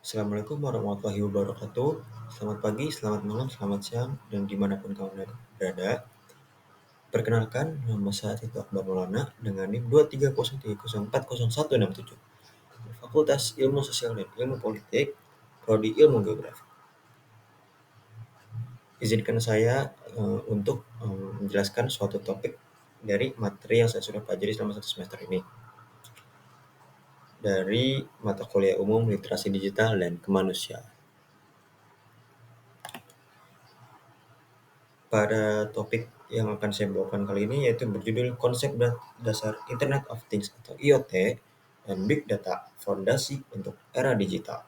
Assalamualaikum warahmatullahi wabarakatuh. Selamat pagi, selamat malam, selamat siang, dan dimanapun kamu berada. Perkenalkan, nama saya Tito Akbar Maulana dengan NIM 230304017, Fakultas Ilmu Sosial dan Ilmu Politik, Prodi Ilmu Geografi. Izinkan saya untuk menjelaskan suatu topik dari materi yang saya sudah pelajari selama 1 semester ini, dari mata kuliah umum literasi digital dan kemanusiaan. Pada topik yang akan saya bawakan kali ini yaitu berjudul Konsep Dasar Internet of Things atau IoT dan Big Data, Fondasi untuk Era Digital.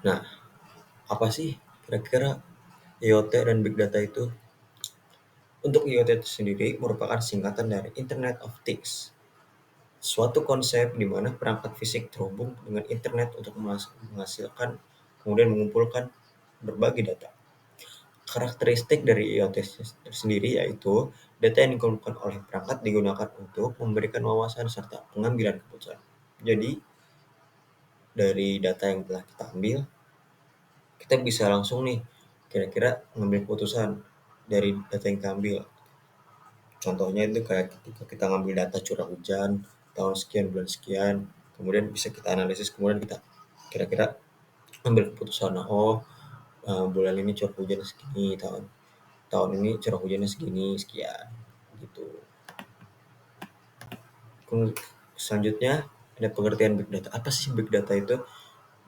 Nah, apa sih kira-kira IoT dan Big Data itu? Untuk IoT itu sendiri merupakan singkatan dari Internet of Things, suatu konsep di mana perangkat fisik terhubung dengan internet untuk menghasilkan kemudian mengumpulkan berbagai data. Karakteristik dari IoT sendiri yaitu data yang dikumpulkan oleh perangkat digunakan untuk memberikan wawasan serta pengambilan keputusan. Jadi, dari data yang telah kita ambil, kita bisa langsung nih kira-kira mengambil keputusan dari data yang kita ambil. Contohnya itu kayak ketika kita ngambil data curah hujan tahun sekian bulan sekian, kemudian bisa kita analisis, kemudian kita kira-kira ambil keputusan. Bulan ini curah hujan segini, tahun ini curah hujannya segini sekian gitu. Selanjutnya ada pengertian big data. Apa sih big data itu?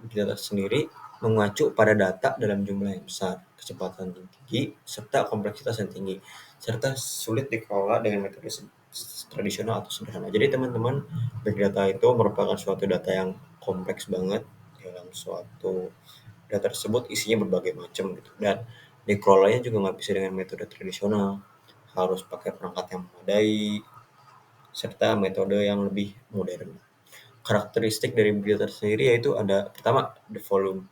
Big data sendiri mengacu pada data dalam jumlah yang besar, kecepatan tinggi, serta kompleksitas yang tinggi, serta sulit dikelola dengan metode tradisional atau sederhana. Jadi teman-teman, big data itu merupakan suatu data yang kompleks banget. Dalam suatu data tersebut isinya berbagai macam gitu, dan dikelolanya juga nggak bisa dengan metode tradisional, harus pakai perangkat yang memadai serta metode yang lebih modern. Karakteristik dari big data sendiri yaitu ada pertama the volume,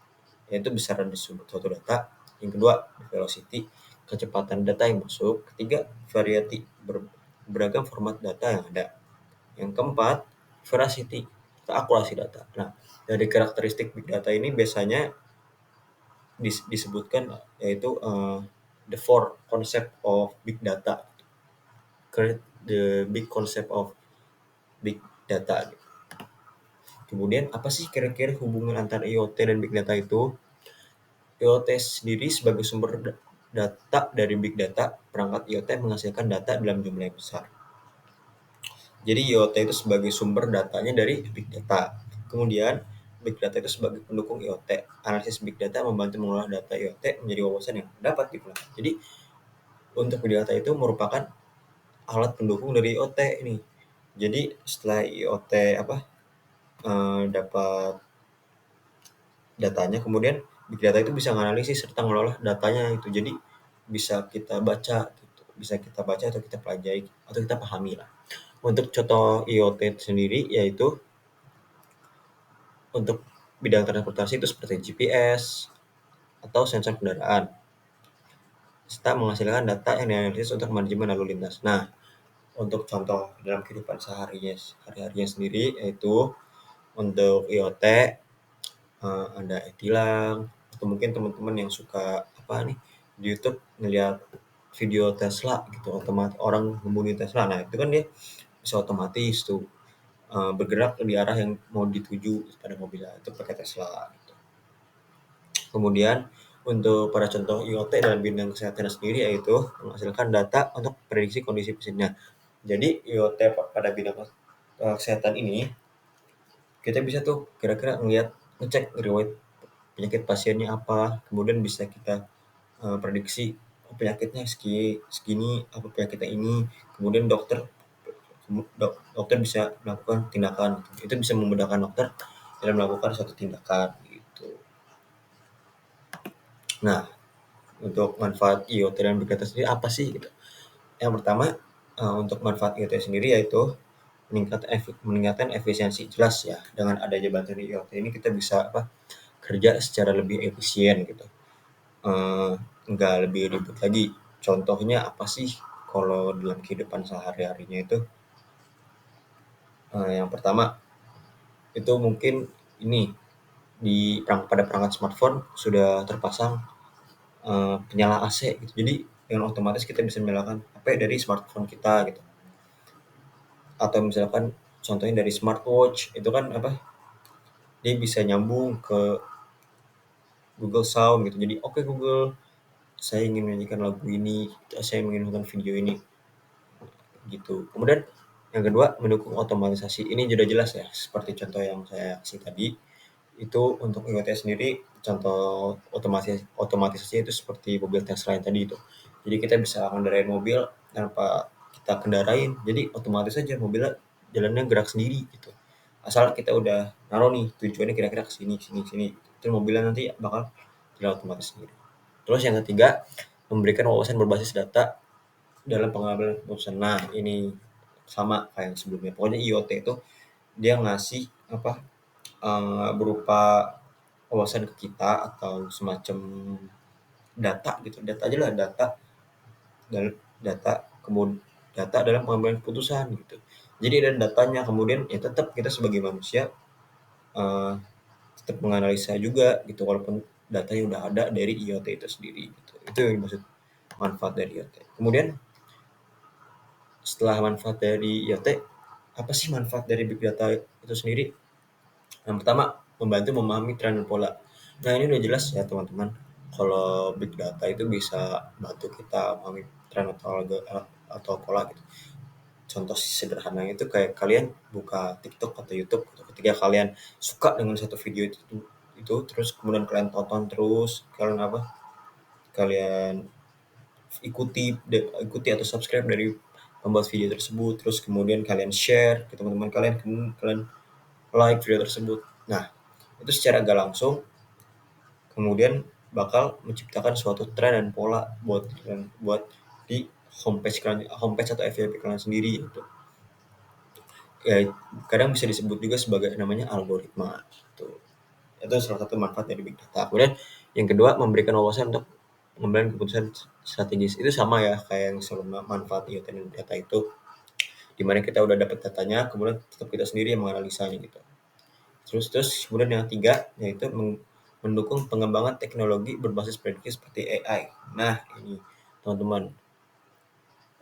yaitu besaran di suatu data. Yang kedua the velocity, kecepatan data yang masuk. Ketiga variety, beragam format data yang ada. Yang keempat veracity, akurasi data. Nah, dari karakteristik big data ini biasanya disebutkan yaitu the four concept of big data, the big concept of big data. Kemudian apa sih kira-kira hubungan antara IoT dan big data itu? IoT sendiri sebagai sumber data dari big data, perangkat IoT menghasilkan data dalam jumlah yang besar. Jadi IoT itu sebagai sumber datanya dari big data. Kemudian big data itu sebagai pendukung IoT. Analisis big data membantu mengolah data IoT menjadi wawasan yang dapat digunakan. Jadi untuk big data itu merupakan alat pendukung dari IoT ini. Jadi setelah IoT dapat datanya, kemudian big data itu bisa menganalisis serta mengolah datanya itu. Jadi bisa kita baca gitu, bisa kita baca atau kita pelajari atau kita pahami lah. Untuk contoh IoT sendiri yaitu untuk bidang transportasi itu seperti GPS atau sensor kendaraan, serta menghasilkan data yang dianalisis untuk manajemen lalu lintas. Nah, untuk contoh dalam kehidupan sehari-harinya sendiri yaitu untuk IoT ada e-tilang, atau mungkin teman-teman yang suka di YouTube ngeliat video Tesla gitu, orang membunuh Tesla. Nah, itu kan dia bisa otomatis tuh bergerak di arah yang mau dituju pada mobilnya itu pakai Tesla gitu. Kemudian untuk pada contoh IoT dalam bidang kesehatan sendiri yaitu menghasilkan data untuk prediksi kondisi pasiennya. Jadi IoT pada bidang kesehatan ini kita bisa tuh kira-kira ngecek riwayat penyakit pasiennya apa, kemudian bisa kita prediksi penyakitnya segini, apa penyakitnya ini, kemudian dokter bisa melakukan tindakan. Itu bisa memudahkan dokter dalam melakukan suatu tindakan gitu. Nah, untuk manfaat IoT dan Big Data sendiri apa sih gitu? Yang pertama, untuk manfaat IoT sendiri yaitu meningkatkan efisiensi. Jelas ya, dengan adanya baterai IoT ini kita bisa kerja secara lebih efisien gitu. Nggak lebih ribet lagi. Contohnya apa sih kalau dalam kehidupan sehari-harinya itu? Yang pertama itu mungkin ini pada perangkat smartphone sudah terpasang penyala AC gitu. Jadi dengan otomatis kita bisa menyalakan HP dari smartphone kita gitu. Atau misalkan contohnya dari smartwatch itu kan apa? Dia bisa nyambung ke Google Sound gitu. Jadi oke Google, saya ingin menyanyikan lagu ini, saya ingin menonton video ini gitu. Kemudian yang kedua mendukung otomatisasi. Ini sudah jelas ya, seperti contoh yang saya kasih tadi. Itu untuk IoT sendiri contoh otomatisasi itu seperti mobil Tesla yang tadi itu. Jadi kita bisa ngendarain mobil tanpa kita kendarain. Jadi otomatis aja mobilnya jalannya gerak sendiri gitu. Asal kita udah naruh nih tujuannya kira-kira ke sini sini sini. Terus mobilnya nanti bakal jalan otomatis sendiri. Terus yang ketiga, memberikan wawasan berbasis data dalam pengambilan keputusan. Nah, ini sama kayak yang sebelumnya. Pokoknya IoT itu dia ngasih apa berupa wawasan ke kita atau semacam data gitu. Data aja lah dan data kemudian data dalam pengambilan keputusan gitu. Jadi ada datanya kemudian ya tetap kita sebagai manusia eh, tetap menganalisa juga gitu walaupun datanya udah ada dari IoT itu sendiri gitu. Itu yang maksud manfaat dari IoT. Kemudian setelah manfaat dari IoT, apa sih manfaat dari big data itu sendiri? Yang pertama, membantu memahami tren dan pola. Nah, ini udah jelas ya teman-teman. Kalau big data itu bisa bantu kita memahami tren atau pola gitu. Contoh sederhananya itu kayak kalian buka TikTok atau YouTube gitu. Ketika kalian suka dengan satu video itu terus kemudian kalian tonton terus, kalian apa? Kalian ikuti atau subscribe dari pembuat video tersebut, terus kemudian kalian share ke teman-teman kalian, kemudian kalian like video tersebut. Nah, itu secara gak langsung kemudian bakal menciptakan suatu tren dan pola buat di homepage atau FYP kalian sendiri gitu. Ya, kadang bisa disebut juga sebagai namanya algoritma gitu. Itu salah satu manfaat dari big data. Kemudian yang kedua memberikan wawasan untuk mengambil keputusan strategis. Itu sama ya kayak yang sebelumnya manfaat IoT dan data itu, dimana kita udah dapat datanya, kemudian tetap kita sendiri yang menganalisanya gitu. Terus kemudian yang ketiga yaitu mendukung pengembangan teknologi berbasis prediksi seperti AI. Nah ini teman-teman,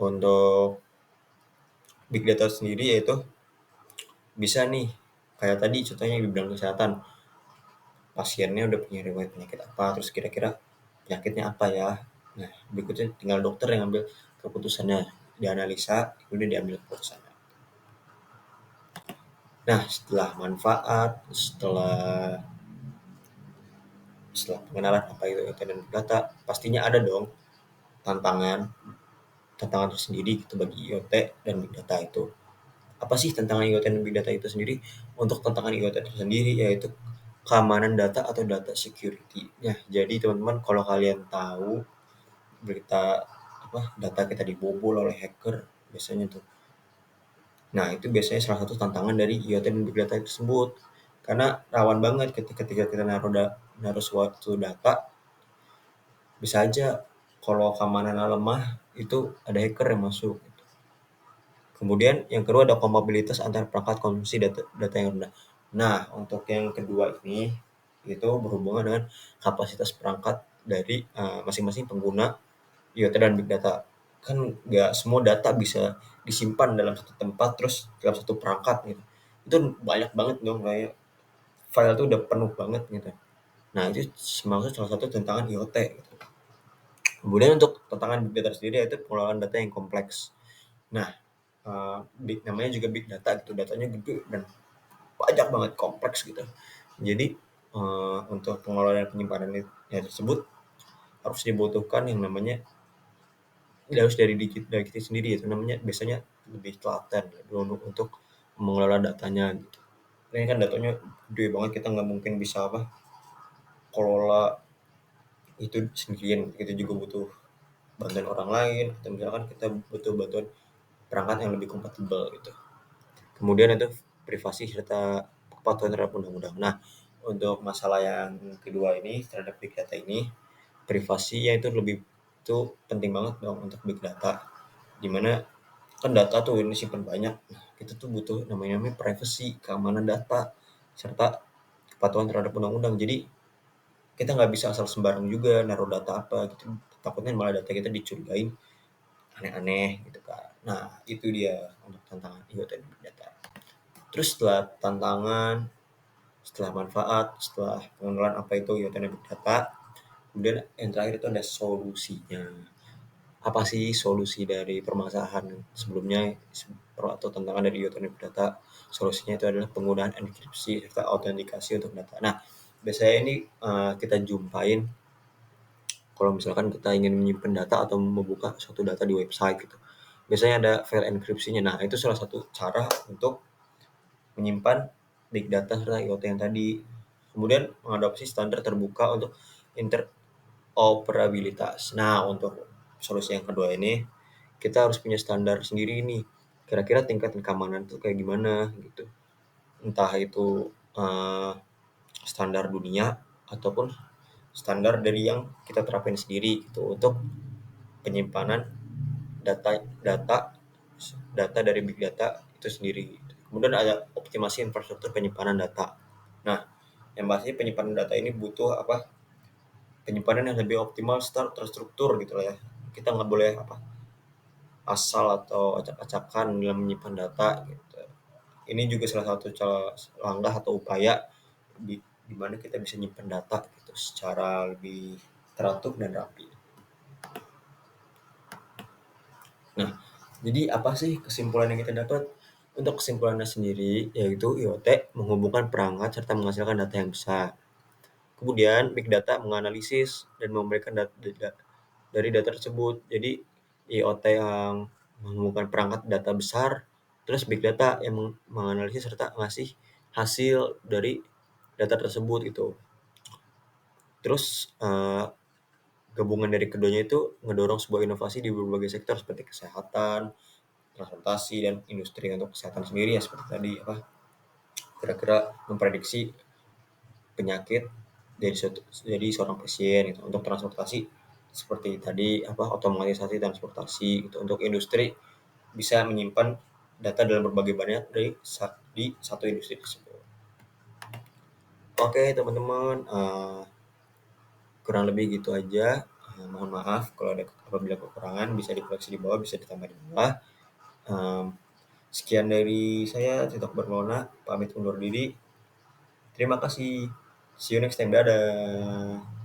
untuk big data sendiri yaitu bisa nih kayak tadi contohnya di bidang kesehatan, pasiennya udah punya riwayat penyakit apa, terus kira-kira penyakitnya apa ya. Nah berikutnya tinggal dokter yang ambil keputusannya, dianalisa kemudian diambil keputusannya. Nah setelah manfaat, setelah pengenalan apa itu IoT dan big data, pastinya ada dong tantangan tantangan tersendiri gitu bagi IoT dan big data itu. Apa sih tantangan IoT dan big data itu sendiri? Untuk tantangan IoT itu sendiri yaitu keamanan data atau data security. Ya, jadi teman-teman kalau kalian tahu berita apa data kita dibobol oleh hacker biasanya tuh. Nah, itu biasanya salah satu tantangan dari IoT dan big data tersebut. Karena rawan banget ketika kita naruh suatu data, bisa aja kalau keamanannya lemah itu ada hacker yang masuk. Kemudian yang kedua ada kompatibilitas antar perangkat konsumsi data yang rendah. Nah, untuk yang kedua ini itu berhubungan dengan kapasitas perangkat dari masing-masing pengguna IoT dan big data. Kan nggak semua data bisa disimpan dalam satu tempat terus dalam satu perangkat gitu. Itu banyak banget dong, kayak file tuh udah penuh banget gitu. Nah, itu maksud salah satu tantangan IoT gitu. Kemudian untuk tantangan big data sendiri yaitu pengelolaan data yang kompleks. Nah, namanya juga big data gitu, datanya gede dan banyak banget, kompleks gitu. Jadi untuk pengelolaan dan penyimpanan tersebut harus dibutuhkan yang namanya harus dari kita sendiri, itu namanya biasanya lebih telaten untuk mengelola datanya gitu. Ini kan datanya gede banget, kita nggak mungkin bisa kelola itu sendirian, kita juga butuh bantuan orang lain atau misalkan kita butuh bantuan perangkat yang lebih kompatibel gitu. Kemudian itu privasi serta kepatuhan terhadap undang-undang. Nah, untuk masalah yang kedua ini terhadap big data ini, privasinya itu lebih itu penting banget dong untuk big data. Dimana kan data tuh ini simpan banyak. Nah, kita tuh butuh namanya privacy, keamanan data. serta kepatuhan terhadap undang-undang. Jadi kita nggak bisa asal sembarang juga naruh data apa gitu, takutnya malah data kita dicurigain aneh-aneh gitu kan. Nah itu dia untuk tantangan IoT dan Big Data. Terus setelah tantangan, setelah manfaat, setelah pengenalan apa itu IoT dan Big Data, kemudian yang terakhir itu ada solusinya. Apa sih solusi dari permasalahan sebelumnya atau tantangan dari IoT dan Big Data? Solusinya itu adalah penggunaan enkripsi serta autentikasi untuk data. Nah, biasanya ini kita jumpain kalau misalkan kita ingin menyimpan data atau membuka suatu data di website gitu. Biasanya ada file enkripsinya. Nah, itu salah satu cara untuk menyimpan big data serta IoT yang tadi. Kemudian mengadopsi standar terbuka untuk interoperabilitas. Nah, untuk solusi yang kedua ini, kita harus punya standar sendiri nih. Kira-kira tingkat keamanan itu kayak gimana gitu. Entah itu standar dunia ataupun standar dari yang kita terapin sendiri gitu untuk penyimpanan data data data dari big data itu sendiri. Kemudian ada optimasi infrastruktur penyimpanan data. Nah, yang pasti penyimpanan data ini butuh apa? Penyimpanan yang lebih optimal, terstruktur gitu lah ya. Kita nggak boleh apa asal atau acak-acakan dalam menyimpan data gitu. Ini juga salah satu langkah atau upaya di mana kita bisa menyimpan data gitu secara lebih teratur dan rapi. Nah, jadi apa sih kesimpulan yang kita dapat? Untuk kesimpulannya sendiri, yaitu IoT menghubungkan perangkat serta menghasilkan data yang besar. Kemudian, Big Data menganalisis dan memberikan data dari data tersebut. Jadi, IoT yang menghubungkan perangkat data besar, terus Big Data yang menganalisis serta ngasih hasil dari data tersebut gitu. Terus, gabungan dari keduanya itu ngedorong sebuah inovasi di berbagai sektor seperti kesehatan, transportasi, dan industri. Untuk kesehatan sendiri ya seperti tadi apa kira-kira memprediksi penyakit dari seorang pasien gitu. Untuk transportasi seperti tadi apa otomatisasi transportasi gitu. Untuk industri bisa menyimpan data dalam berbagai banyak di satu industri tersebut. Oke teman-teman, kurang lebih gitu aja. Mohon maaf kalau ada apabila kekurangan, bisa dikoreksi di bawah, bisa ditambah di bawah. Sekian dari saya, Titok Bermona, pamit undur diri. Terima kasih. See you next time. Dadah.